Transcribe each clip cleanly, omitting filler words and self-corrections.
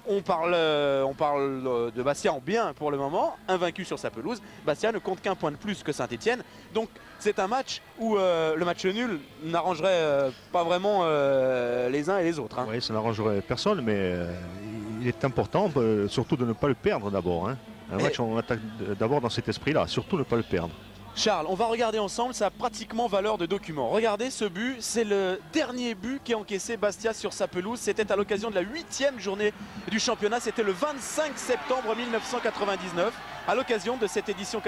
on parle de Bastia en bien pour le moment, invaincu sur sa pelouse. Bastia ne compte qu'un point de plus que Saint-Etienne. Donc c'est un match où le match nul n'arrangerait pas vraiment les uns et les autres. Hein. Oui, ça n'arrangerait personne, mais il est important surtout de ne pas le perdre d'abord. Hein. Un match, on attaque d'abord dans cet esprit-là, surtout ne pas le perdre. Charles, on va regarder ensemble, ça a pratiquement valeur de document. Regardez ce but, c'est le dernier but qu'a encaissé Bastia sur sa pelouse. C'était à l'occasion de la 8e journée du championnat, c'était le 25 septembre 1999, à l'occasion de cette édition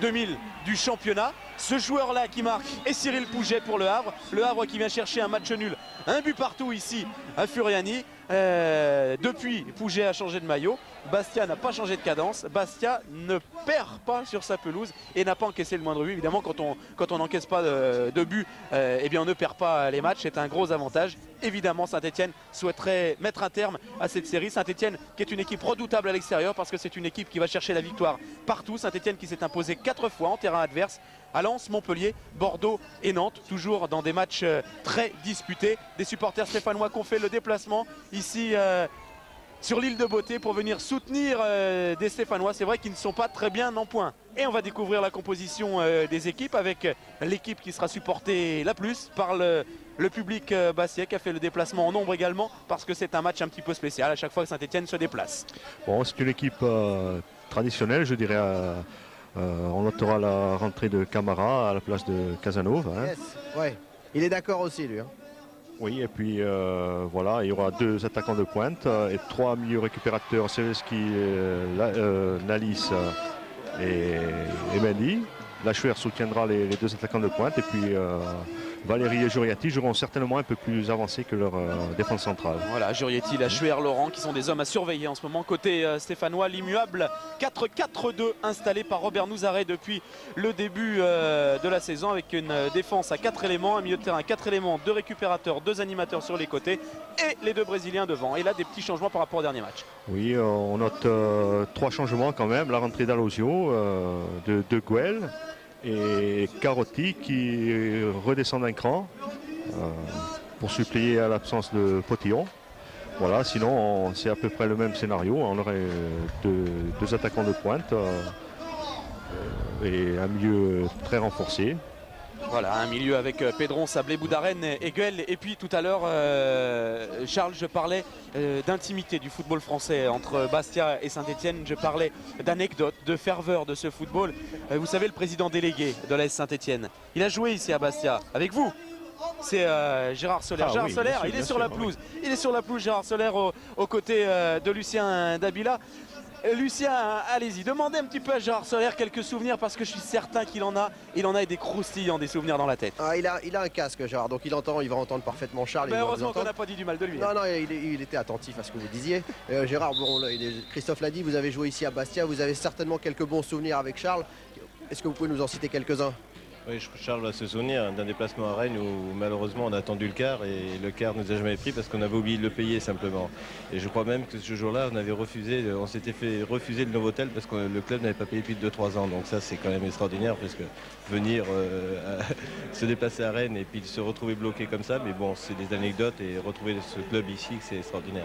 99-2000 du championnat. Ce joueur-là qui marque est Cyril Pouget pour le Havre. Le Havre qui vient chercher un match nul, un but partout ici à Furiani. Depuis, Pouget a changé de maillot. Bastia n'a pas changé de cadence. Bastia ne perd pas sur sa pelouse et n'a pas encaissé le moindre but. Évidemment, quand on n'encaisse pas de but, eh bien on ne perd pas les matchs. C'est un gros avantage. Évidemment, Saint-Etienne souhaiterait mettre un terme à cette série. Saint-Etienne qui est une équipe redoutable à l'extérieur parce que c'est une équipe qui va chercher la victoire partout. Saint-Etienne qui s'est imposé 4 fois en terrain adverse à Lens, Montpellier, Bordeaux et Nantes, toujours dans des matchs très disputés. Des supporters stéphanois qui ont fait le déplacement ici sur l'île de Beauté pour venir soutenir des Stéphanois. C'est vrai qu'ils ne sont pas très bien en point. Et on va découvrir la composition des équipes avec l'équipe qui sera supportée la plus par le public bastien qui a fait le déplacement en nombre également parce que c'est un match un petit peu spécial à chaque fois que Saint-Etienne se déplace. Bon, c'est une équipe traditionnelle, je dirais. On notera la rentrée de Camara à la place de Casanova. Hein. Yes, ouais. Il est d'accord aussi, lui. Hein. Oui, et puis voilà, il y aura 2 attaquants de pointe et 3 milieux récupérateurs, Seveski, Nalis et Mendy. Lachuer soutiendra les 2 attaquants de pointe et puis Valérie et Jurietti joueront certainement un peu plus avancés que leur défense centrale. Voilà, Jurietti, Lachuer, Laurent qui sont des hommes à surveiller en ce moment. Côté stéphanois, l'immuable 4-4-2 installé par Robert Nouzaret depuis le début de la saison avec une défense à 4 éléments, un milieu de terrain à 4 éléments, 2 récupérateurs, 2 animateurs sur les côtés et les 2 Brésiliens devant. Et là, des petits changements par rapport au dernier match. Oui, on note 3 changements quand même. La rentrée d'Alosio, de Guel et Carotti qui redescend d'un cran pour suppléer à l'absence de Potillon. Voilà, sinon c'est à peu près le même scénario. On aurait 2 attaquants de pointe et un milieu très renforcé. Voilà, un milieu avec Pedron, Sablé, Boudaren et Guel. Et puis tout à l'heure, Charles, je parlais d'intimité du football français entre Bastia et Saint-Etienne. Je parlais d'anecdotes, de ferveur de ce football. Vous savez, le président délégué de l'AS Saint-Etienne, il a joué ici à Bastia avec vous. C'est Gérard Soler. Gérard Soler, sûr, il est sur la pelouse. Oui. Il est sur la pelouse, Gérard Soler, aux côtés de Lucien Dabila. Lucien, allez-y, demandez un petit peu à Gérard Soler quelques souvenirs parce que je suis certain qu'il en a et des croustillants, des souvenirs dans la tête. Ah, il a un casque, Gérard, donc il va entendre parfaitement Charles. Mais heureusement qu'on n'a pas dit du mal de lui. Non, non, il était attentif à ce que vous disiez. Gérard, bon, Christophe l'a dit, vous avez joué ici à Bastia, vous avez certainement quelques bons souvenirs avec Charles. Est-ce que vous pouvez nous en citer quelques-uns ? Oui, Charles va se souvenir d'un déplacement à Rennes où malheureusement on a attendu le quart et le quart ne nous a jamais pris parce qu'on avait oublié de le payer simplement. Et je crois même que ce jour-là on s'était fait refuser le Novotel parce que le club n'avait pas payé depuis 2-3 ans. Donc ça c'est quand même extraordinaire parce que venir se déplacer à Rennes et puis se retrouver bloqué comme ça, mais bon c'est des anecdotes et retrouver ce club ici c'est extraordinaire.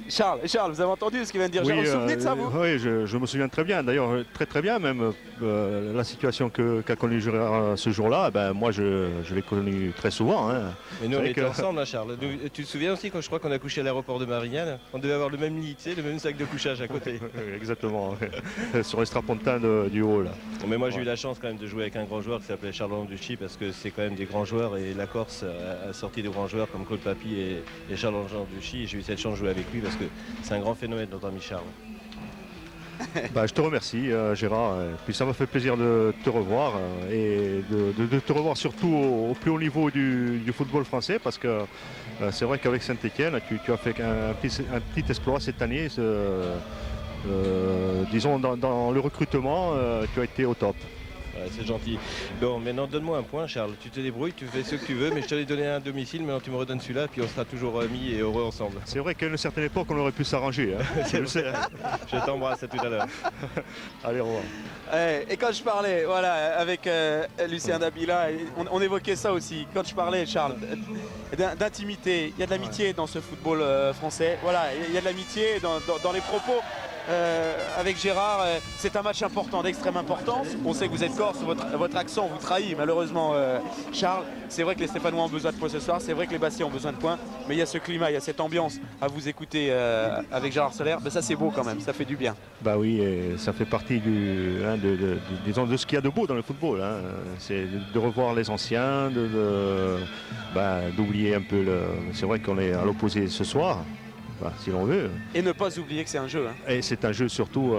Charles, vous avez entendu ce qu'il vient de dire. Oui, vous vous souvenez de ça, vous? Oui, je me souviens très bien. D'ailleurs, très bien même. La situation qu'a connue Gérard ce jour-là, ben, moi je l'ai connu très souvent. Hein. Mais nous on était ensemble, hein, Charles. Tu te souviens aussi quand je crois qu'on a couché à l'aéroport de Marignane, on devait avoir le même lit, tu sais, le même sac de couchage à côté. Exactement, sur les strapontins du haut là. Bon, mais moi j'ai eu la chance quand même de jouer avec un grand joueur qui s'appelait Charles Landucci parce que c'est quand même des grands joueurs et la Corse a sorti de grands joueurs comme Claude Papy et Charles Landucci et j'ai eu cette chance de jouer avec lui parce que c'est un grand phénomène notre ami Charles. Bah, je te remercie Gérard, puis ça m'a fait plaisir de te revoir et de te revoir surtout au plus haut niveau du football français parce que c'est vrai qu'avec Saint-Etienne tu as fait un petit exploit cette année, disons dans le recrutement tu as été au top. Ouais, c'est gentil. Bon, maintenant donne-moi un point, Charles. Tu te débrouilles, tu fais ce que tu veux, mais je te l'ai donné à domicile. Maintenant tu me redonnes celui-là, puis on sera toujours amis et heureux ensemble. C'est vrai qu'à une certaine époque, on aurait pu s'arranger. Hein. C'est vrai. Je t'embrasse, à tout à l'heure. Allez, au revoir. Et quand je parlais, voilà, avec Lucien Dabila, on évoquait ça aussi. Quand je parlais, Charles, d'intimité, il y a de l'amitié dans ce football français. Voilà, il y a de l'amitié dans les propos. Avec Gérard, c'est un match important, d'extrême importance. On sait que vous êtes corse, votre accent vous trahit malheureusement, Charles. C'est vrai que les Stéphanois ont besoin de points ce soir, c'est vrai que les Bastiais ont besoin de points, mais il y a ce climat, il y a cette ambiance à vous écouter avec Gérard Soler. Ben, ça c'est beau quand même, ça fait du bien. Bah oui, et ça fait partie disons, de ce qu'il y a de beau dans le football. Hein. C'est de revoir les anciens, d'oublier un peu le. C'est vrai qu'on est à l'opposé ce soir. Si l'on veut. Et ne pas oublier que c'est un jeu. Hein. Et c'est un jeu surtout,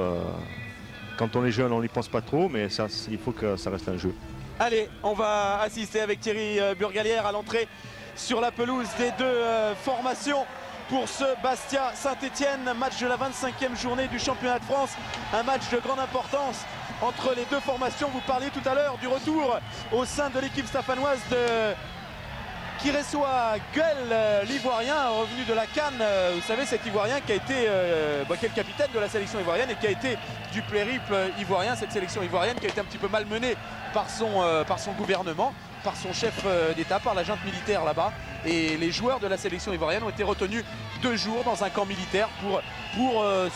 quand on est jeune on n'y pense pas trop, mais ça, il faut que ça reste un jeu. Allez, on va assister avec Thierry Burgalière à l'entrée sur la pelouse des deux formations pour ce Bastia Saint-Etienne, match de la 25e journée du championnat de France, un match de grande importance entre les deux formations. Vous parliez tout à l'heure du retour au sein de l'équipe stéphanoise qui reçoit Guel, l'Ivoirien revenu de la CAN. Vous savez, cet Ivoirien qui a été qui est le capitaine de la sélection ivoirienne et qui a été du périple ivoirien, cette sélection ivoirienne qui a été un petit peu malmenée par son gouvernement, par son chef d'État, par la junte militaire là-bas. Et les joueurs de la sélection ivoirienne ont été retenus 2 jours dans un camp militaire pour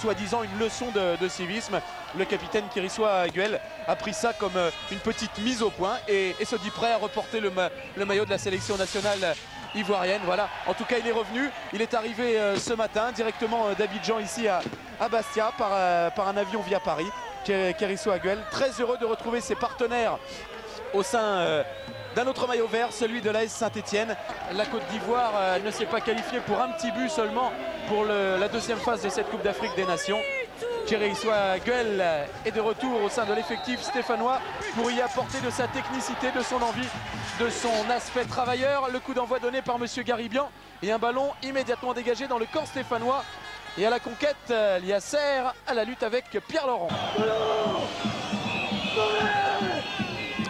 soi-disant une leçon de civisme. Le capitaine Kirissoa Guel a pris ça comme une petite mise au point et se dit prêt à reporter le maillot de la sélection nationale ivoirienne. Voilà, en tout cas il est revenu, il est arrivé ce matin directement d'Abidjan ici à Bastia par un avion via Paris. Kirissoa Guel, très heureux de retrouver ses partenaires au sein d'un autre maillot vert, celui de l'AS Saint-Etienne. La Côte d'Ivoire ne s'est pas qualifiée pour un petit but seulement pour la 2e phase de cette Coupe d'Afrique des Nations. Kirissoa Guel est de retour au sein de l'effectif stéphanois pour y apporter de sa technicité, de son envie, de son aspect travailleur. Le coup d'envoi donné par monsieur Garibian et un ballon immédiatement dégagé dans le camp stéphanois. Et à la conquête, Liasser à la lutte avec Pierre Laurent.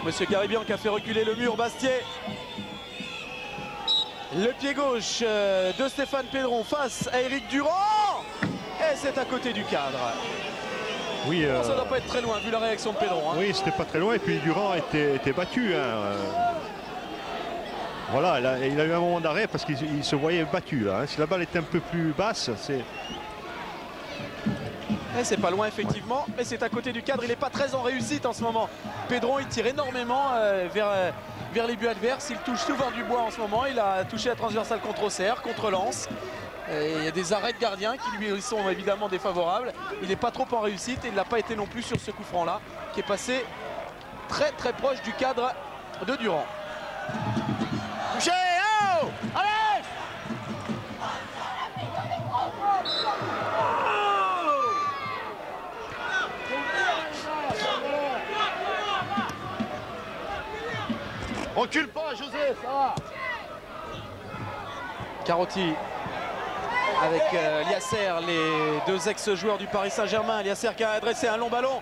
Monsieur Garibian qui a fait reculer le mur bastiais. Le pied gauche de Stéphane Pedron face à Éric Durand. Et c'est à côté du cadre. Oui, ça ne doit pas être très loin vu la réaction de Pedron. Hein. Oui, c'était pas très loin et puis Durand était battu. Hein. Voilà, il a eu un moment d'arrêt parce qu'il se voyait battu. Là, hein. Si la balle était un peu plus basse, c'est... C'est pas loin effectivement, mais c'est à côté du cadre. Il n'est pas très en réussite en ce moment. Pedron, il tire énormément vers les buts adverses. Il touche souvent du bois en ce moment. Il a touché la transversale contre Auxerre, contre Lens. Et il y a des arrêts de gardiens qui lui sont évidemment défavorables. Il n'est pas trop en réussite et il n'a pas été non plus sur ce coup franc là, qui est passé très très proche du cadre de Durand. Touché, oh, allez! Recule pas, José, ça va. Carotti avec Liasser, les deux ex-joueurs du Paris Saint-Germain. Liasser qui a adressé un long ballon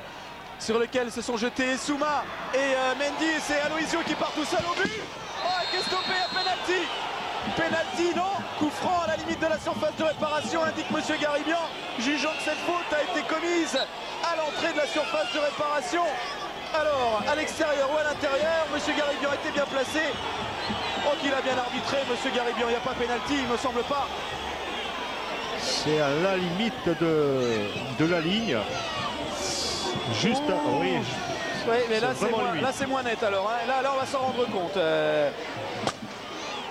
sur lequel se sont jetés Souma et Mendy. C'est Aloisio qui part tout seul au but. Oh, qui est stoppé à penalty. Penalty, non. Coup franc à la limite de la surface de réparation, indique monsieur Garibian, jugeant que cette faute a été commise à l'entrée de la surface de réparation. Alors, à l'extérieur ou à l'intérieur, monsieur Garibian était bien placé. Oh, qu'il a bien arbitré, monsieur Garibian. Il n'y a pas pénalty, il me semble pas. C'est à la limite de la ligne. Juste, oui. Oui, mais là c'est moins net alors. Hein. Là, on va s'en rendre compte.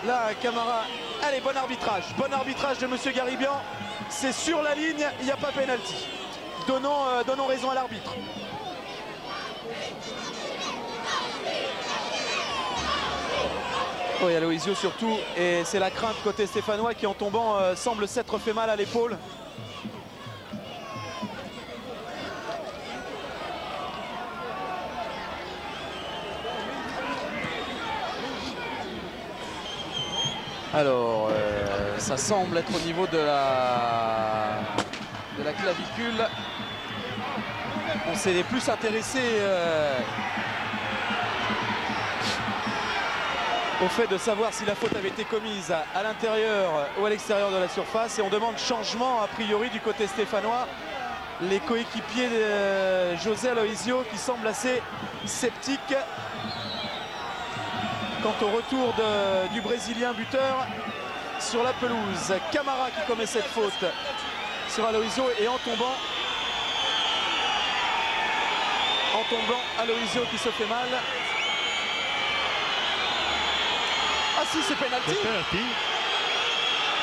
Là, Camara. Allez, bon arbitrage de monsieur Garibian. C'est sur la ligne, il n'y a pas pénalty. Donnons raison à l'arbitre. Oui, Aloisio surtout, et c'est la crainte côté stéphanois qui en tombant semble s'être fait mal à l'épaule. Alors, ça semble être au niveau de la clavicule. On s'est plus intéressé au fait de savoir si la faute avait été commise à l'intérieur ou à l'extérieur de la surface. Et on demande changement a priori du côté stéphanois. Les coéquipiers de José Aloisio qui semblent assez sceptiques quant au retour du Brésilien buteur sur la pelouse. Camara qui commet cette faute sur Aloisio et en tombant, Aloisio qui se fait mal. Ah si, c'est penalty.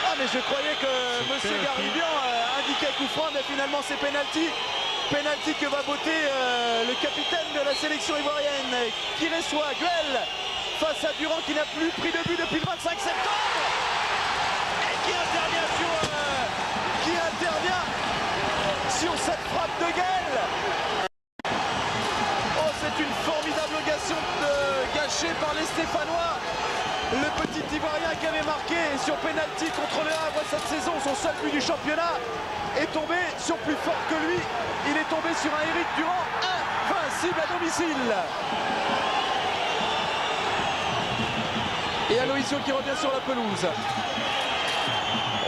Ah mais je croyais que Monsieur Garibian indiquait coup franc, mais finalement c'est penalty. Penalty que va botter le capitaine de la sélection ivoirienne qui reçoit Guel face à Durand qui n'a plus pris de but depuis le 25 septembre et qui intervient sur cette frappe de Guel. Oh, c'est une formidable occasion gâchée par les Stéphanois. Le petit Ivoirien qui avait marqué sur penalty contre le Havre cette saison, son seul but du championnat, est tombé sur plus fort que lui. Il est tombé sur un Éric Durand invincible à domicile. Et Aloisio qui revient sur la pelouse.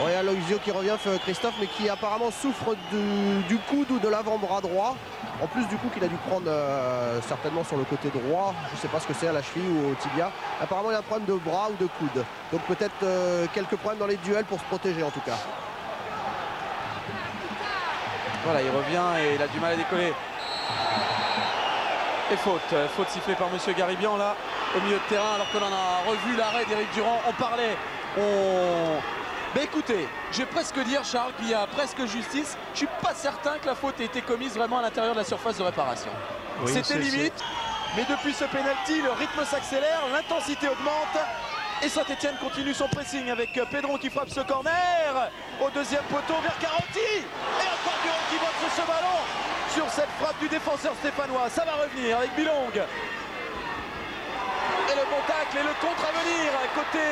Oui, Aloisio qui revient, Christophe, mais qui apparemment souffre du coude ou de l'avant-bras droit. En plus du coup qu'il a dû prendre certainement sur le côté droit, je ne sais pas ce que c'est, à la cheville ou au tibia. Apparemment il a un problème de bras ou de coude. Donc peut-être quelques problèmes dans les duels pour se protéger en tout cas. Voilà, il revient et il a du mal à décoller. Et faute sifflée par Monsieur Garibian là, au milieu de terrain, alors que l'on a revu l'arrêt d'Éric Durand. On parlait, Ben écoutez, je vais presque dire, Charles, qu'il y a presque justice. Je suis pas certain que la faute ait été commise vraiment à l'intérieur de la surface de réparation. Oui, c'était limite, mais depuis ce penalty, le rythme s'accélère, l'intensité augmente. Et Saint-Etienne continue son pressing avec Pedron qui frappe ce corner au deuxième poteau vers Carotti. Et encore Durand qui boxe ce ballon sur cette frappe du défenseur stéphanois. Ça va revenir avec Bilong. Et le bon tacle et le contre à venir côté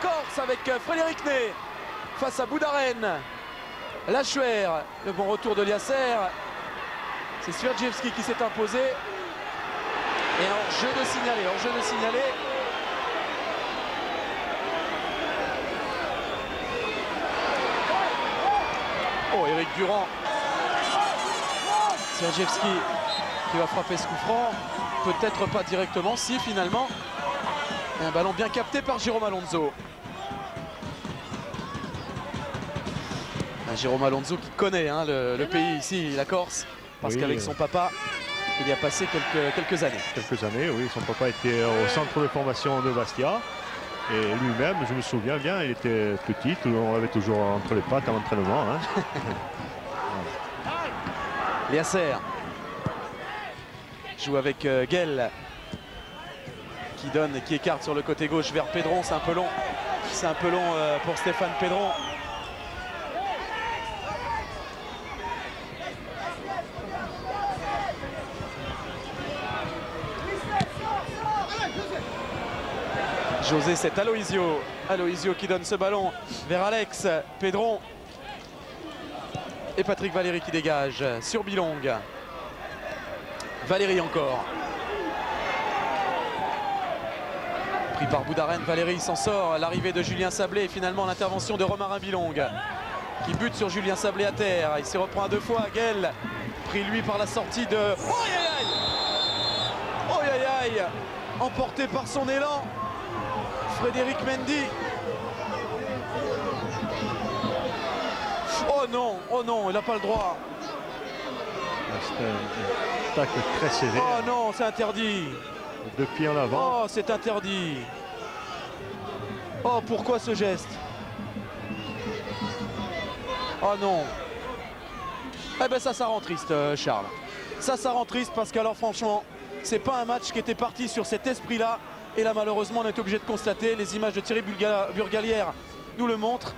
Corse avec Frédéric Ney face à Boudaren. Lachuer, le bon retour de Liasser. C'est Swierdjewski qui s'est imposé. Et en jeu de signaler, Oh, Éric Durand. Swierdjewski qui va frapper ce coup franc. Peut-être pas directement, si finalement. Et un ballon bien capté par Jérôme Alonso. Jérôme Alonso qui connaît le pays ici, la Corse, parce oui, qu'avec son papa, il y a passé quelques années. Quelques années, oui. Son papa était au centre de formation de Bastia. Et lui-même, je me souviens bien, il était petit, on l'avait toujours entre les pattes à l'entraînement. Hein. Liasser joue avec Guel qui écarte sur le côté gauche vers Pedron. C'est un peu long. C'est un peu long pour Stéphane Pedron. José, c'est Aloisio. Aloisio qui donne ce ballon vers Alex. Pedron. Et Patrick Valéry qui dégage sur Bilong. Valéry encore. Pris par Boudaren, Valéry s'en sort. L'arrivée de Julien Sablé et finalement l'intervention de Romarin Bilong qui bute sur Julien Sablé à terre. Il se reprend à deux fois. Guel pris lui par la sortie de... Oh aïe aïe! Oh aïe aïe! Emporté par son élan. Frédéric Mendy. Oh non, il n'a pas le droit. C'est un tacle très sévère. Oh non, c'est interdit. De pied en avant. Oh, c'est interdit. Oh, pourquoi ce geste? Oh non. Eh ben ça rend triste, Charles. Ça rend triste parce qu'alors franchement, c'est pas un match qui était parti sur cet esprit-là. Et là, malheureusement, on est obligé de constater, les images de Thierry Burgalière nous le montrent.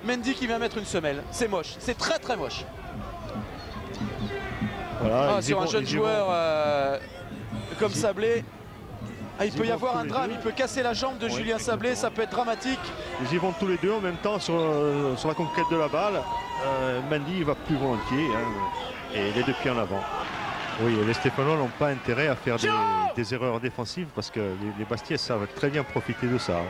Mendy qui vient mettre une semelle. C'est moche. C'est très très moche. Voilà, sur un jeune joueur comme Sablé. Il peut y avoir un drame. Il peut casser la jambe de Julien Sablé. Ça peut être dramatique. Ils y vont tous les deux en même temps sur la conquête de la balle. Mendy il va plus volontiers. Hein, et les deux pieds en avant. Oui, et les Stéphanois n'ont pas intérêt à faire des erreurs défensives parce que les Bastiais savent très bien profiter de ça.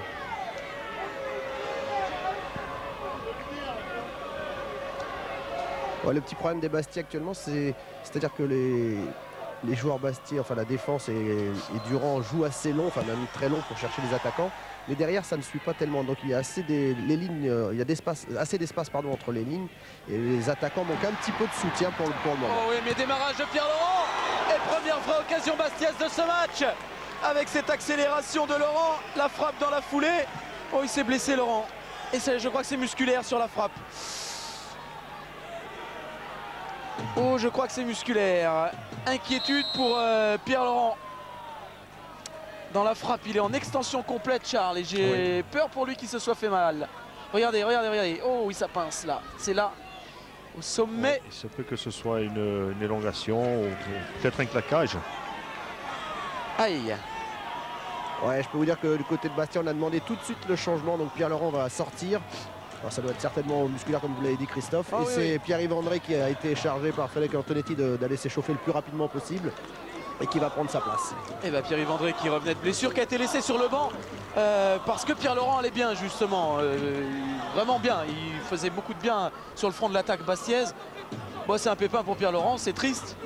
Ouais, le petit problème des Bastiais actuellement, c'est-à-dire que les joueurs Bastiais, enfin la défense et Durand jouent assez long, enfin même très long pour chercher les attaquants. Mais derrière, ça ne suit pas tellement. Donc il y a assez les lignes, il y a assez d'espace entre les lignes. Et les attaquants manquent un petit peu de soutien pour le moment. Oh oui, mais démarrage de Pierre Laurent. Et première vraie occasion bastiaise de ce match. Avec cette accélération de Laurent, la frappe dans la foulée. Oh, il s'est blessé Laurent. Et je crois que c'est musculaire sur la frappe. Oh, je crois que c'est musculaire. Inquiétude pour Pierre Laurent. Dans la frappe, il est en extension complète, Charles. Et j'ai peur pour lui qu'il se soit fait mal. Regardez, regardez, regardez. Oh oui, ça pince là. C'est là, au sommet. Ouais, il se peut que ce soit une élongation ou peut-être un claquage. Aïe. Ouais, je peux vous dire que du côté de Bastia, on a demandé tout de suite le changement. Donc Pierre Laurent va sortir. Alors, ça doit être certainement musculaire comme vous l'avez dit Christophe. Ah, et oui, c'est Pierre-Yves André qui a été chargé par Frédéric Antonetti d'aller s'échauffer le plus rapidement possible. Et qui va prendre sa place. Et bien Pierre-Yves André qui revenait de blessure, qui a été laissé sur le banc parce que Pierre Laurent allait bien justement, vraiment bien. Il faisait beaucoup de bien sur le front de l'attaque bastiaise. Bon, c'est un pépin pour Pierre Laurent, c'est triste.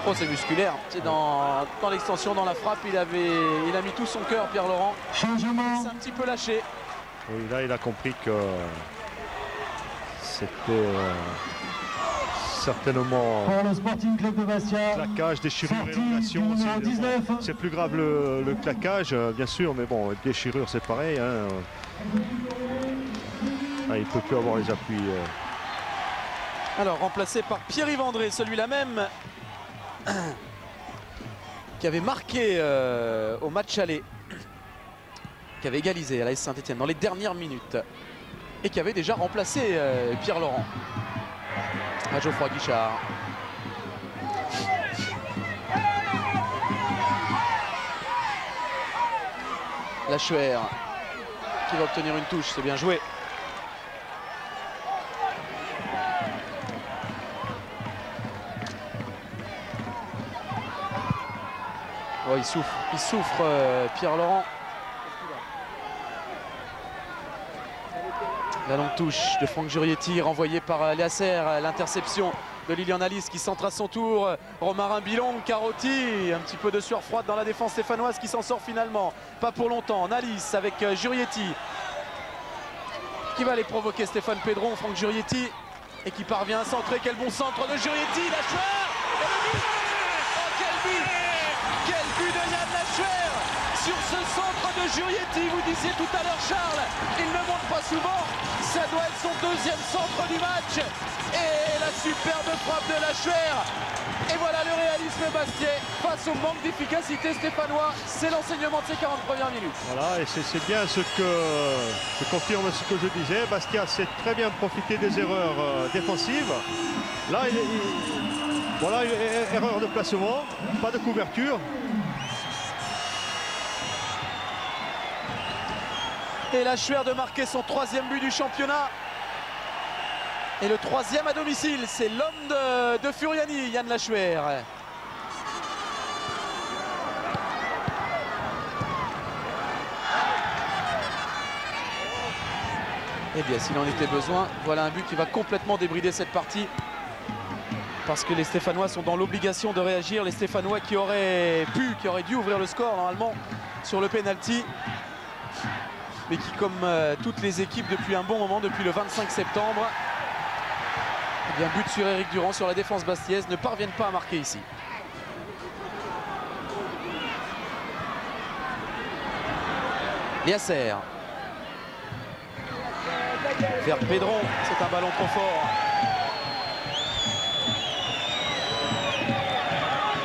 Oh, c'est musculaire, c'est dans l'extension, dans la frappe, il a mis tout son cœur Pierre Laurent. C'est un petit peu lâché. Oui, là il a compris que c'était certainement pour le Sporting Club de Bastia. Claquage, déchirure, élongation. C'est plus grave le claquage, bien sûr, mais bon, déchirure c'est pareil. Hein. Ah, il ne peut plus avoir les appuis. Alors remplacé par Pierre-Yves André, celui-là même qui avait marqué au match aller, qui avait égalisé à l'AS Saint-Etienne dans les dernières minutes et qui avait déjà remplacé Pierre Laurent. À Geoffroy Guichard. Lachuer qui va obtenir une touche, c'est bien joué. Oh, il souffre Pierre Laurent. La longue touche de Franck Jurietti renvoyée par Léacer, l'interception de Lilian Alice qui centre à son tour. Romarin Bilong, Carotti, un petit peu de sueur froide dans la défense stéphanoise qui s'en sort finalement. Pas pour longtemps, Alice avec Jurietti qui va aller provoquer Stéphane Pedron, Franck Jurietti, et qui parvient à centrer. Quel bon centre de Jurietti, Lachuer. Et le but. Oh, quel but! Quel but de Yann Lachuer sur ce centre de Jurietti. Vous disiez tout à l'heure Charles, il ne monte pas souvent. Ça doit être son deuxième centre du match. Et la superbe frappe de Lachuer. Et voilà le réalisme bastiais face au manque d'efficacité stéphanois. C'est l'enseignement de ces 40 premières minutes. Voilà, et c'est bien ce que je confirme ce que je disais. Bastia sait très bien profiter des erreurs défensives. Là, voilà, erreur de placement, pas de couverture. Et Lachuer de marquer son troisième but du championnat. Et le troisième à domicile, c'est l'homme de Furiani, Yann Lachuer. Eh bien, s'il en était besoin, voilà un but qui va complètement débrider cette partie. Parce que les Stéphanois sont dans l'obligation de réagir. Les Stéphanois qui auraient dû ouvrir le score normalement sur le penalty. Mais qui, comme toutes les équipes depuis un bon moment, depuis le 25 septembre, eh bien, but sur Éric Durand, sur la défense bastiaise, ne parviennent pas à marquer ici. Léacer. Vers Pedron, c'est un ballon trop fort.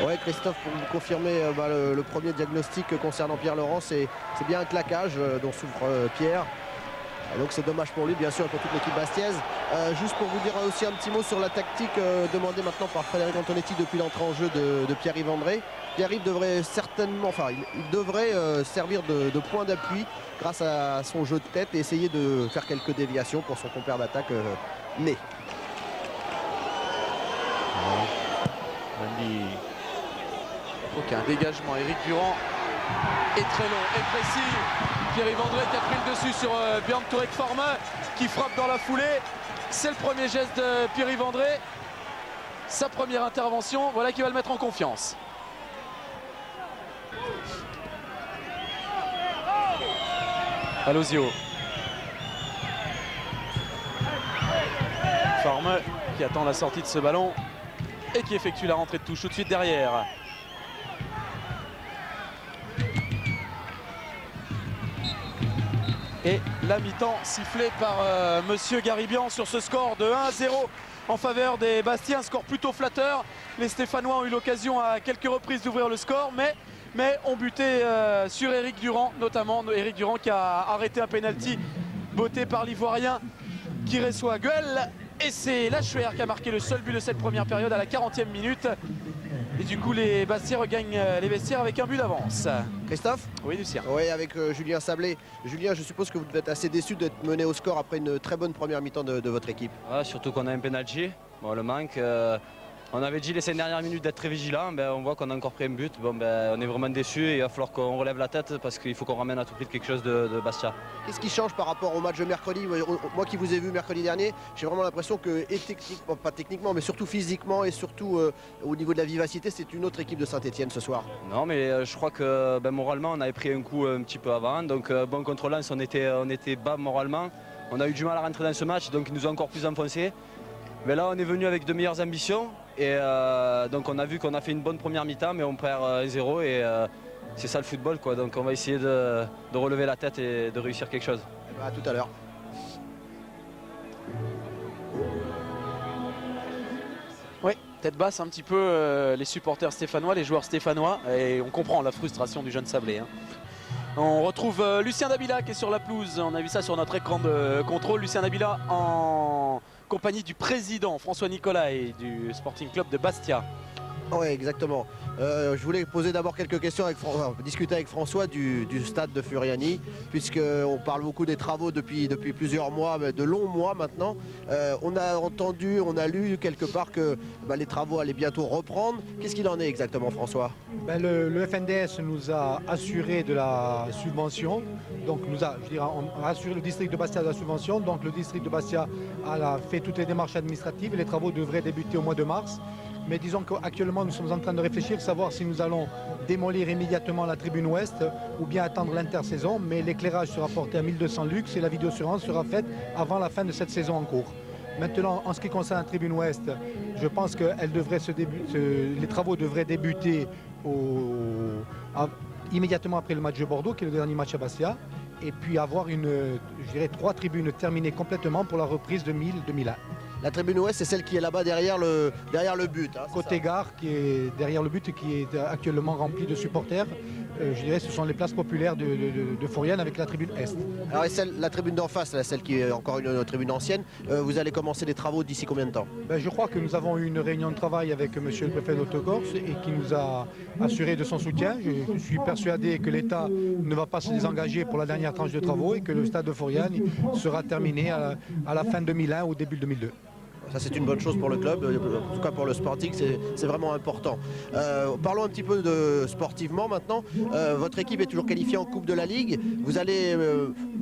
Ouais, Christophe, pour vous confirmer le premier diagnostic concernant Pierre Laurent, c'est bien un claquage dont souffre Pierre. Donc c'est dommage pour lui, bien sûr, et pour toute l'équipe bastiaise. Juste pour vous dire aussi un petit mot sur la tactique demandée maintenant par Frédéric Antonetti depuis l'entrée en jeu de Pierre-Yves André. Pierre-Yves devrait certainement, enfin, il devrait servir de point d'appui grâce à son jeu de tête et essayer de faire quelques déviations pour son compère d'attaque, mais. Mendy. Donc un dégagement. Eric Durand est très long et précis. Pierre-Yves André qui a pris le dessus sur Björn Turek Forme qui frappe dans la foulée. C'est le premier geste de Pierre-Yves André. Sa première intervention, voilà qui va le mettre en confiance. Alozio. Forme qui attend la sortie de ce ballon et qui effectue la rentrée de touche tout de suite derrière. Et la mi-temps sifflée par Monsieur Garibian sur ce score de 1-0 en faveur des Bastiens. Un score plutôt flatteur. Les Stéphanois ont eu l'occasion à quelques reprises d'ouvrir le score, mais ont buté sur Eric Durand, notamment Eric Durand qui a arrêté un penalty botté par l'Ivoirien qui reçoit Gueule. Et c'est Lachuer qui a marqué le seul but de cette première période à la 40e minute. Et du coup, les Bastiens regagnent les vestiaires avec un but d'avance. Christophe? Oui, Lucien. Oui, avec Julien Sablé. Julien, je suppose que vous devez être assez déçu d'être mené au score après une très bonne première mi-temps de votre équipe. Ouais, surtout qu'on a un penalty. Bon, le manque. On avait dit les 5 dernières minutes d'être très vigilant. On voit qu'on a encore pris un but. On est vraiment déçus et il va falloir qu'on relève la tête parce qu'il faut qu'on ramène à tout prix quelque chose de Bastia. Qu'est-ce qui change par rapport au match de mercredi? Moi qui vous ai vu mercredi dernier, j'ai vraiment l'impression que, et techniquement, pas techniquement, mais surtout physiquement et surtout au niveau de la vivacité, c'est une autre équipe de Saint-Etienne ce soir. Non, mais je crois que moralement, on avait pris un coup un petit peu avant. Donc, bon, contre Lens, on était bas moralement. On a eu du mal à rentrer dans ce match, donc il nous a encore plus enfoncé. Mais là, on est venu avec de meilleures ambitions. Et donc, on a vu qu'on a fait une bonne première mi-temps, mais on perd 1-0. Et c'est ça le football, quoi. Donc, on va essayer de relever la tête et de réussir quelque chose. À tout à l'heure. Oui, tête basse un petit peu les supporters stéphanois, les joueurs stéphanois. Et on comprend la frustration du jeune Sablé. On retrouve Lucien Dabila qui est sur la pelouse. On a vu ça sur notre écran de contrôle. Lucien Dabila en compagnie du président François Nicolas et du Sporting Club de Bastia. Oui, exactement. Je voulais poser d'abord quelques questions, discuter avec François du stade de Furiani, puisqu'on parle beaucoup des travaux depuis plusieurs mois, de longs mois maintenant. On a entendu, on a lu quelque part que les travaux allaient bientôt reprendre. Qu'est-ce qu'il en est exactement, François? Le FNDS nous a assuré de la subvention, donc on a assuré le district de Bastia de la subvention, donc le district de Bastia a fait toutes les démarches administratives et les travaux devraient débuter au mois de mars. Mais disons qu'actuellement nous sommes en train de réfléchir, savoir si nous allons démolir immédiatement la tribune ouest ou bien attendre l'intersaison, mais l'éclairage sera porté à 1200 lux et la vidéosurveillance sera faite avant la fin de cette saison en cours. Maintenant, en ce qui concerne la tribune ouest, je pense que les travaux devraient débuter immédiatement après le match de Bordeaux, qui est le dernier match à Bastia, et puis avoir 3 tribunes terminées complètement pour la reprise 2000-2001. La tribune ouest, c'est celle qui est là-bas derrière le but. Hein, côté gare, qui est derrière le but et qui est actuellement rempli de supporters. Ce sont les places populaires de Furiani avec la tribune Est. Alors et la tribune d'en face, celle qui est encore une tribune ancienne, vous allez commencer les travaux d'ici combien de temps? Je crois que nous avons eu une réunion de travail avec monsieur le préfet d'Haute-Corse et qui nous a assuré de son soutien. Je suis persuadé que l'État ne va pas se désengager pour la dernière tranche de travaux et que le stade de Furiani sera terminé à la fin 2001 ou début 2002. Ça c'est une bonne chose pour le club, en tout cas pour le Sporting, c'est vraiment important. Parlons un petit peu de sportivement maintenant. Votre équipe est toujours qualifiée en Coupe de la Ligue. Vous allez,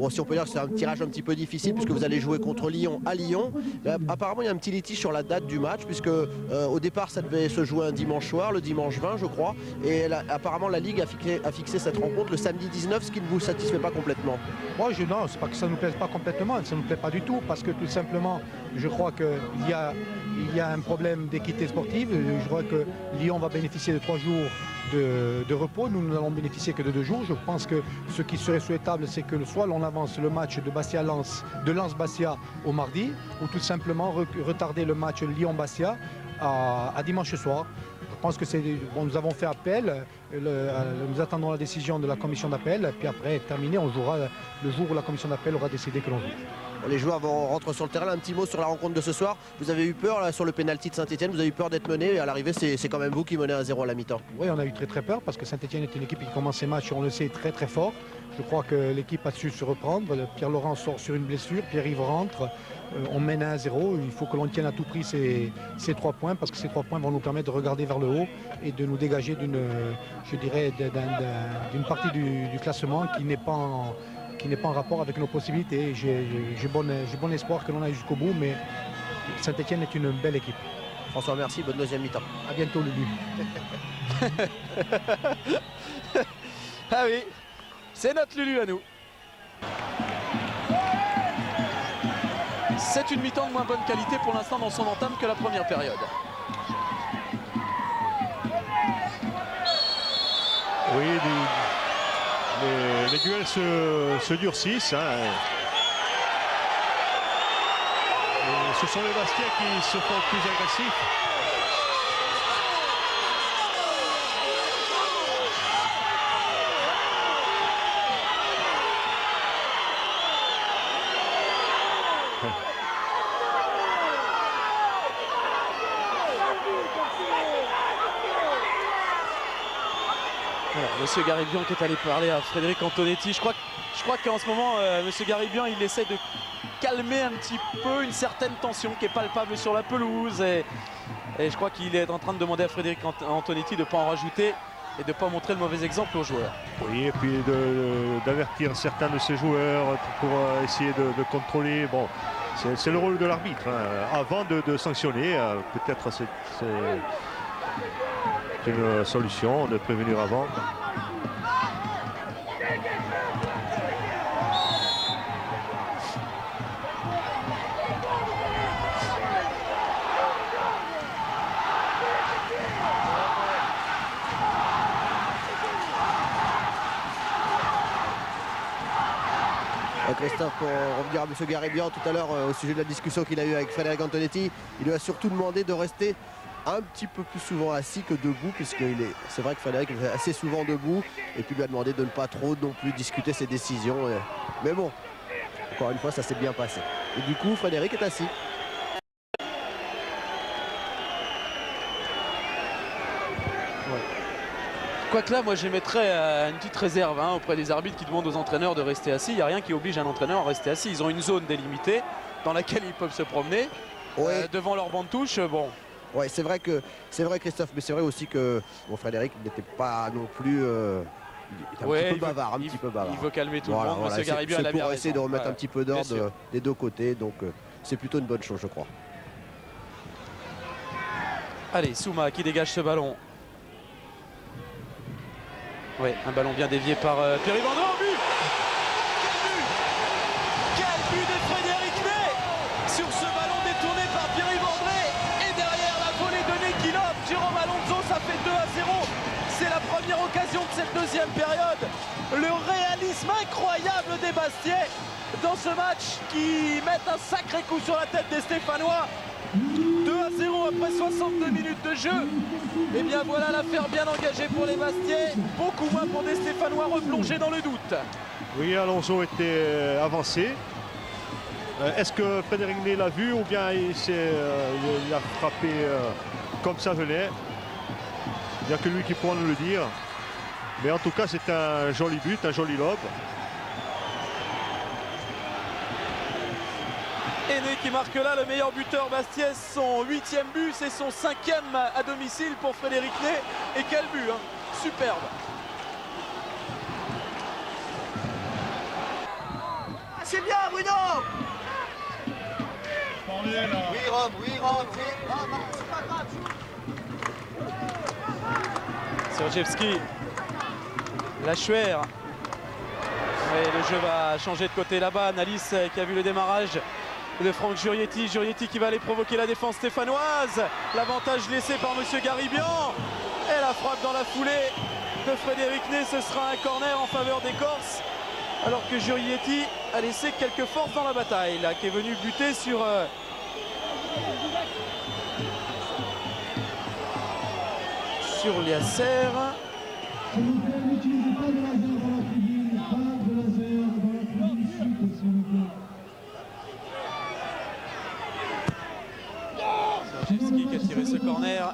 si on peut dire que c'est un tirage un petit peu difficile puisque vous allez jouer contre Lyon à Lyon. Apparemment il y a un petit litige sur la date du match puisque au départ ça devait se jouer un dimanche soir, le dimanche 20 je crois. Et apparemment la Ligue a fixé cette rencontre le samedi 19, ce qui ne vous satisfait pas complètement. Moi non, c'est pas que ça ne nous plaise pas complètement, ça ne nous plaît pas du tout parce que tout simplement je crois qu'il y a un problème d'équité sportive. Je crois que Lyon va bénéficier de 3 jours de repos. Nous n'allons bénéficier que de 2 jours. Je pense que ce qui serait souhaitable, c'est que soit l'on avance le match de Lens-Bastia au mardi, ou tout simplement retarder le match Lyon-Bastia à dimanche soir. Je pense que nous avons fait appel, nous attendons la décision de la commission d'appel, puis après terminé, on jouera le jour où la commission d'appel aura décidé que l'on joue. Les joueurs rentrent sur le terrain. Un petit mot sur la rencontre de ce soir. Vous avez eu peur là, sur le pénalty de Saint-Etienne, vous avez eu peur d'être mené et à l'arrivée c'est quand même vous qui menez 1-0 à la mi-temps. Oui, on a eu très peur parce que Saint-Etienne est une équipe qui commence ses matchs, on le sait, très fort. Je crois que l'équipe a su se reprendre. Pierre-Laurent sort sur une blessure, Pierre-Yves rentre. On mène à 1-0. Il faut que l'on tienne à tout prix ces 3 points parce que ces 3 points vont nous permettre de regarder vers le haut et de nous dégager d'une partie du classement qui n'est pas en rapport avec nos possibilités. J'ai bon espoir que l'on aille jusqu'au bout, mais Saint-Etienne est une belle équipe. François, merci, bonne deuxième mi-temps. À bientôt, Lulu. Ah oui, c'est notre Lulu à nous. C'est une mi-temps de moins bonne qualité pour l'instant dans son entame que la première période. Oui, les duels se durcissent. Hein. Et ce sont les Bastiais qui se font plus agressifs. Alors, Monsieur Garibian qui est allé parler à Frédéric Antonetti. Je crois qu'en ce moment, Monsieur Garibian, il essaie de calmer un petit peu une certaine tension qui est palpable sur la pelouse. Et je crois qu'il est en train de demander à Frédéric Antonetti de ne pas en rajouter et de ne pas montrer le mauvais exemple aux joueurs. Oui, et puis d'avertir certains de ses joueurs pour essayer de contrôler. Bon, c'est le rôle de l'arbitre. Hein. Avant de sanctionner, peut-être c'est une solution de prévenir avant. Christophe, pour revenir à M. Garibian tout à l'heure au sujet de la discussion qu'il a eue avec Frédéric Antonetti, il lui a surtout demandé de rester un petit peu plus souvent assis que debout, c'est vrai que Frédéric est assez souvent debout, et puis lui a demandé de ne pas trop non plus discuter ses décisions. Mais bon, encore une fois, ça s'est bien passé. Et du coup, Frédéric est assis. Quoique là, moi j'émettrais une petite réserve auprès des arbitres qui demandent aux entraîneurs de rester assis. Il n'y a rien qui oblige un entraîneur à rester assis. Ils ont une zone délimitée dans laquelle ils peuvent se promener. Ouais. Devant leur banc de touche, bon. Ouais, c'est vrai Christophe, mais c'est vrai aussi que Frédéric n'était pas non plus il était un petit peu bavard, Il veut calmer tout le monde. Monsieur Garibian, c'est pour essayer de remettre un petit peu d'ordre des deux côtés, donc c'est plutôt une bonne chose, je crois. Allez, Souma qui dégage ce ballon. Oui, un ballon bien dévié par Pierre-Yves André. Oh, but! Quel but de Frédéric Ney sur ce ballon détourné par Pierre-Yves André. Et derrière la volée de Nekilov, Jérôme Alonso, ça fait 2-0. C'est la première occasion de cette deuxième période. Le réalisme incroyable des Bastiais dans ce match qui mettent un sacré coup sur la tête des Stéphanois. 2-0 après 62 minutes de jeu. Et bien voilà l'affaire bien engagée pour les Bastiais. Beaucoup moins pour des Stéphanois replongés dans le doute. Oui, Alonso était avancé. Est-ce que Frédéric Ney l'a vu ou bien il a frappé comme ça venait? Il n'y a que lui qui pourra nous le dire. Mais en tout cas, c'est un joli but, un joli lob. Ney qui marque là le meilleur buteur Bastiais, son 8e but, c'est son 5e à domicile pour Frédéric Ney. Et quel but, superbe. C'est bien, Bruno. Oui, Rob, c'est pas grave. Sergievski, Lachuer. Et le jeu va changer de côté là-bas. Nalis qui a vu le démarrage de Franck Jurietti. Jurietti qui va aller provoquer la défense stéphanoise. L'avantage laissé par Monsieur Garibian. Et la frappe dans la foulée de Frédéric Ney. Ce sera un corner en faveur des Corses. Alors que Jurietti a laissé quelques forces dans la bataille. Là, qui est venu buter sur... sur Liasser. Zivski qui a tiré ce corner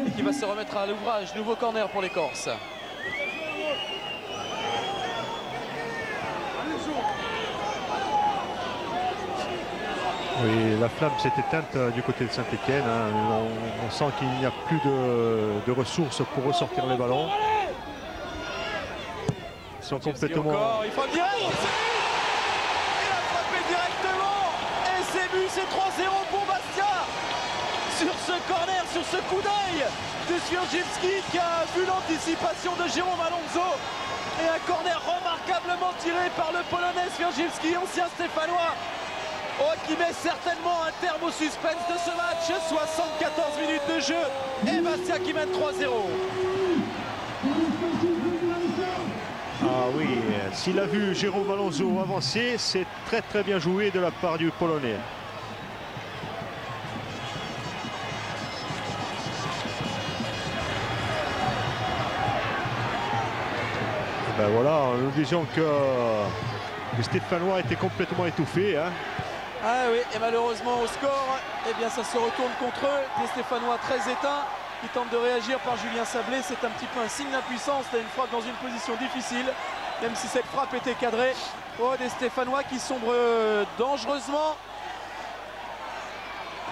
et qui va se remettre à l'ouvrage. Nouveau corner pour les Corses. Oui, la flamme s'est éteinte du côté de Saint-Étienne. On sent qu'il n'y a plus de ressources pour ressortir les ballons. Ils sont complètement... Encore, il frappe direct. Il a frappé directement. Et c'est but, c'est 3-0 pour Bastia. Sur ce corner, sur ce coup d'œil de Swierdźiewski qui a vu l'anticipation de Jérôme Alonso. Et un corner remarquablement tiré par le Polonais Swierdźiewski, ancien Stéphanois. Oh, qui met certainement un terme au suspense de ce match. 74 minutes de jeu et Bastia qui mène 3-0. Ah oui, s'il a vu Jérôme Alonso avancer, c'est très bien joué de la part du Polonais. Et ben voilà, nous disions que le Stéphanois était complètement étouffé. Hein. Ah oui, et malheureusement au score, eh bien ça se retourne contre eux. Des Stéphanois très éteints qui tentent de réagir par Julien Sablé. C'est un petit peu un signe d'impuissance. C'était une frappe dans une position difficile, même si cette frappe était cadrée. Oh, des Stéphanois qui sombrent dangereusement.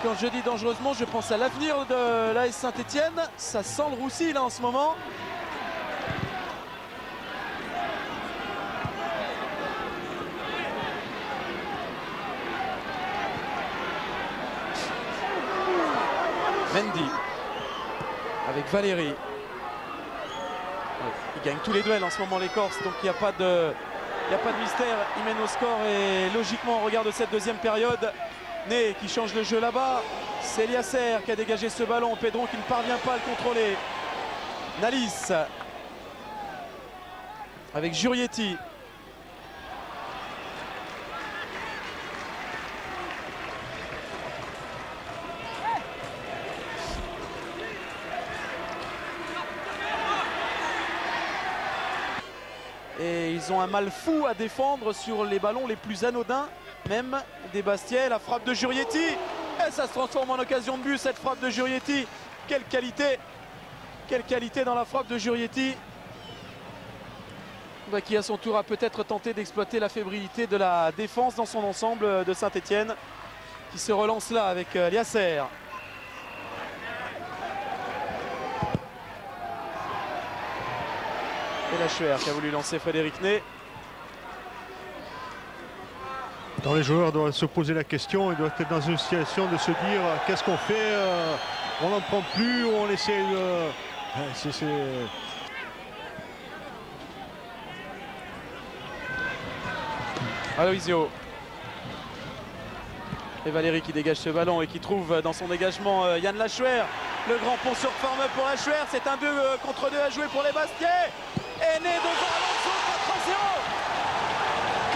Quand je dis dangereusement, je pense à l'avenir de l'AS Saint-Étienne. Ça sent le roussi là en ce moment. Mendy avec Valéry. Ils gagnent tous les duels en ce moment les Corses, donc il n'y a pas de mystère. Ils mènent au score et logiquement on regarde cette deuxième période. Né qui change le jeu là-bas. C'est Liasser qui a dégagé ce ballon. Pedron qui ne parvient pas à le contrôler. Nalis avec Jurietti. Et ils ont un mal fou à défendre sur les ballons les plus anodins, même des Bastiais. La frappe de Jurietti, et ça se transforme en occasion de but, cette frappe de Jurietti. Quelle qualité dans la frappe de Jurietti, qui à son tour a peut-être tenté d'exploiter la fébrilité de la défense dans son ensemble de Saint-Étienne, qui se relance là avec Liasser. Et Lachuer qui a voulu lancer Frédéric Ney. Dans les joueurs doivent se poser la question, ils doivent être dans une situation de se dire qu'est-ce qu'on fait, on n'en prend plus ou on essaie de... Aloisio. Et Valéry qui dégage ce ballon et qui trouve dans son dégagement Yann Lachuer. Le grand pont sur forme pour Lachuer. C'est un 2 contre 2 à jouer pour les Bastiais. Et Ney devant Alonso,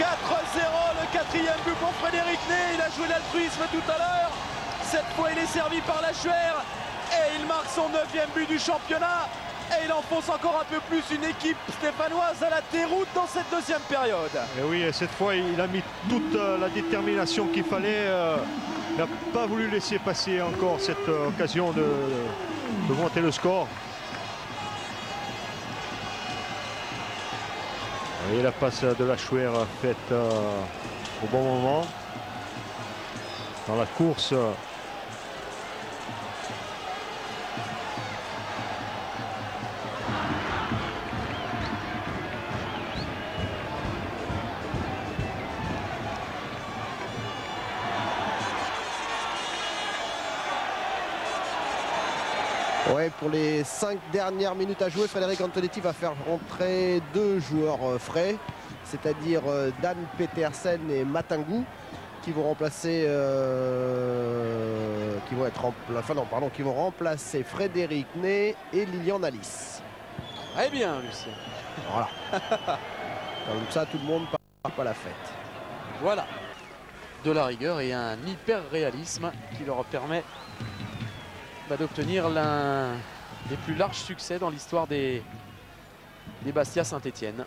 4-0. 4-0, le quatrième but pour Frédéric Ney. Il a joué l'altruisme tout à l'heure. Cette fois, il est servi par Lachuer. Et il marque son 9e but du championnat. Et il enfonce encore un peu plus une équipe stéphanoise à la déroute dans cette deuxième période. Et oui, cette fois, il a mis toute la détermination qu'il fallait. Il n'a pas voulu laisser passer encore cette occasion de monter le score. Et la passe de Lachuer faite au bon moment. Dans la course. Ouais, pour les 5 dernières minutes à jouer, Frédéric Antonetti va faire rentrer 2 joueurs frais, c'est-à-dire Dan Petersen et Matangu, qui vont remplacer qui vont remplacer Frédéric Ney et Lilian Nalis. Très bien, Lucien. Voilà. Comme ça, tout le monde part pas la fête. Voilà. De la rigueur et un hyper réalisme qui leur permet d'obtenir l'un des plus larges succès dans l'histoire des Bastia Saint-Étienne.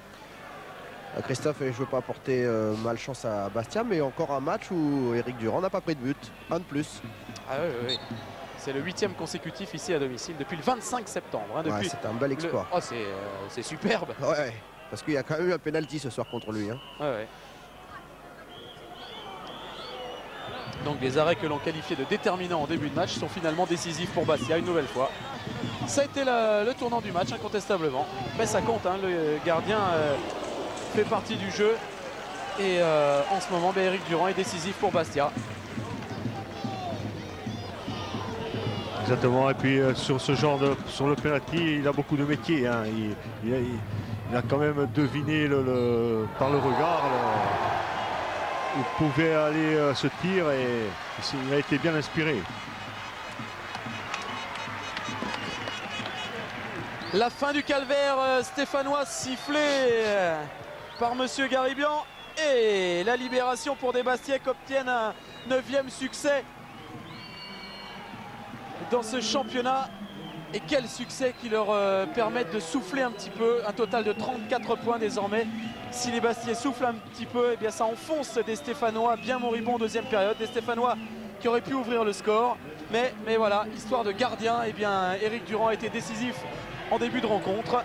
Christophe, je ne veux pas apporter malchance à Bastia, mais encore un match où Éric Durand n'a pas pris de but. Un de plus. Ah oui, oui, oui. C'est le 8e consécutif ici à domicile depuis le 25 septembre. Hein, Ouais, depuis c'est un bel exploit. Oh, c'est superbe. Ouais, parce qu'il y a quand même eu un penalty ce soir contre lui. Hein. Ouais, ouais. Donc des arrêts que l'on qualifiait de déterminants en début de match sont finalement décisifs pour Bastia une nouvelle fois. Ça a été le tournant du match incontestablement. Mais ça compte, hein, le gardien fait partie du jeu. Et en ce moment, Éric Durand est décisif pour Bastia. Exactement, et puis sur ce genre sur le penalty, il a beaucoup de métier. Hein. Il a quand même deviné par le regard où pouvait aller ce tir et il a été bien inspiré. La fin du calvaire stéphanois sifflé par Monsieur Garibian et la libération pour des Bastiais qui obtiennent un 9e succès dans ce championnat. Et quel succès qui leur permettent de souffler un petit peu. Un total de 34 points désormais. Si les Bastiais soufflent un petit peu, eh bien ça enfonce des Stéphanois bien moribonds en deuxième période. Des Stéphanois qui auraient pu ouvrir le score. Mais voilà, histoire de gardien, eh bien Éric Durand a été décisif en début de rencontre.